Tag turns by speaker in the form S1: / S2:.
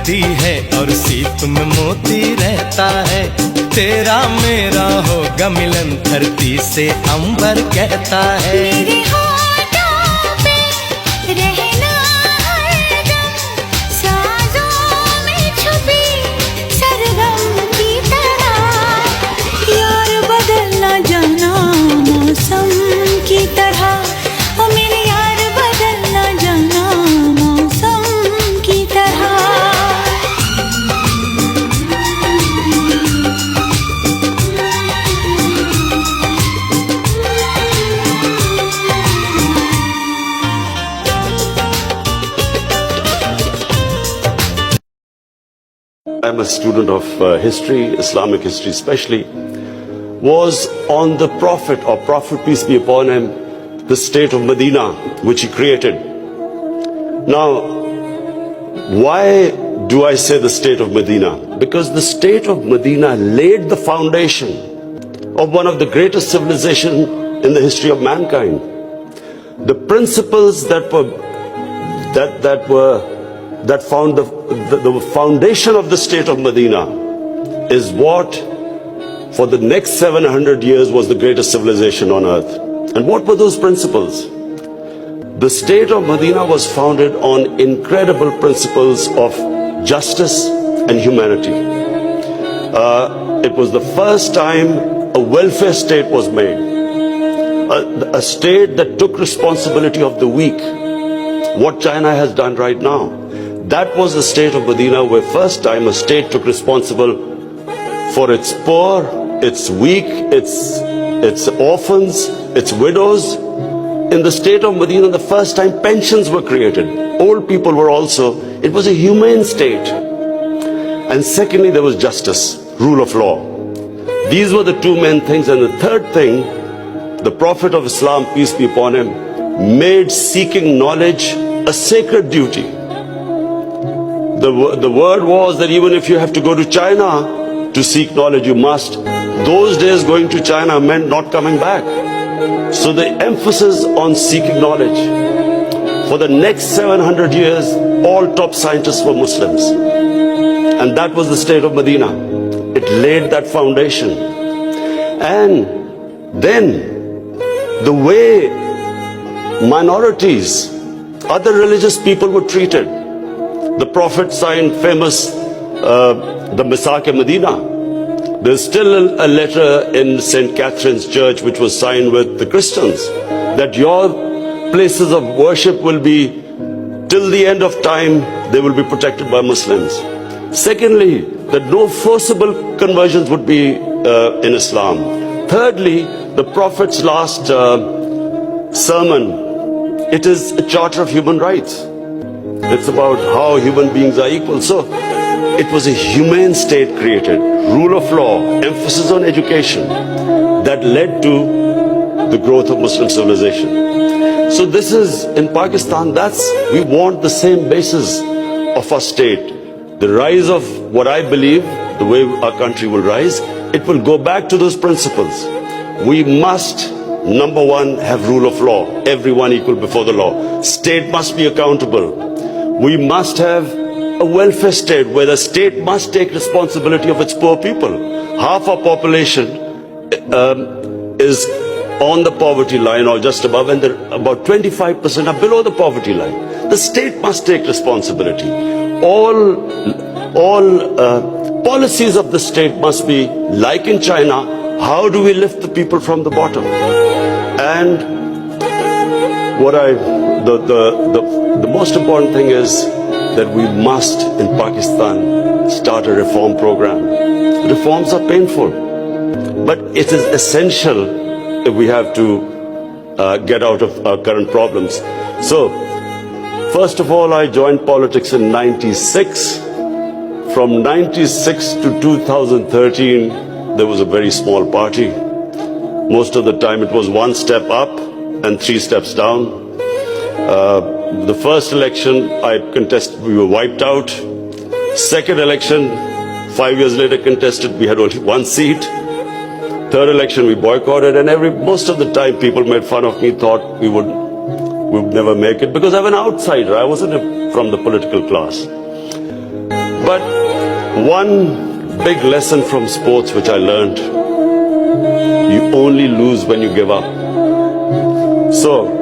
S1: रहती है और सीप में मोती रहता है। तेरा मेरा होगा मिलन धरती से अंबर कहता है।
S2: मेरे होठों पे रहना हरदम, साजों में छुपी सरगम की तरह। यार बदलना जाना मौसम की तरह, ओ मेरे यार बदलना जाना मौसम की तरह।
S3: I'm a student of history, Islamic history especially, was on the Prophet, or Prophet peace be upon him, the state of Medina, which he created. Now, why do I say the state of Medina? Because the state of Medina laid the foundation of one of the greatest civilizations in the history of mankind. The principles that found the foundation of the state of Medina is what for the next 700 years was the greatest civilization on earth. And what were those principles? The state of Medina was founded on incredible principles of justice and humanity. It was the first time a welfare state was made, a state that took responsibility of the weak, what China has done right now. That was the state of Medina, where first time a state took responsible for its poor, its weak, its orphans, its widows. In the state of Medina, the first time pensions were created. Old people were also, it was a humane state. And secondly, there was justice, rule of law. These were the two main things. And the third thing, the Prophet of Islam, peace be upon him, made seeking knowledge a sacred duty. The word was that even if you have to go to China to seek knowledge, you must. Those days going to China meant not coming back. So the emphasis on seeking knowledge. For the next 700 years, all top scientists were Muslims. And that was the state of Medina. It laid that foundation. And then the way minorities, other religious people were treated. The Prophet signed famous, the Misaq-e-Medina. There's still a letter in St. Catherine's Church which was signed with the Christians, that your places of worship will be, till the end of time, they will be protected by Muslims. Secondly, that no forcible conversions would be in Islam. Thirdly, the Prophet's last sermon, it is a charter of human rights. It's about how human beings are equal. So it was a humane state created, rule of law, emphasis on education, that led to the growth of Muslim civilization. So this is, in Pakistan, we want the same basis of our state. The rise of what I believe, the way our country will rise, it will go back to those principles. We must, number one, have rule of law, everyone equal before the law. State must be accountable. We must have a welfare state where the state must take responsibility of its poor people. Half our population is on the poverty line or just above, and about 25% are below the poverty line. The state must take responsibility. All policies of the state must be like in China. How do we lift the people from the bottom? And the most important thing is that we must, in Pakistan, start a reform program. Reforms are painful, but it is essential if we have to get out of our current problems. So, first of all, I joined politics in '96. From '96 to 2013, there was a very small party. Most of the time it was one step up and three steps down. The first election I contested, we were wiped out. Second election, 5 years later contested, we had only one seat. Third election we boycotted, and most of the time people made fun of me, thought we would never make it because I'm an outsider. I wasn't from the political class. But one big lesson from sports which I learned, you only lose when you give up. So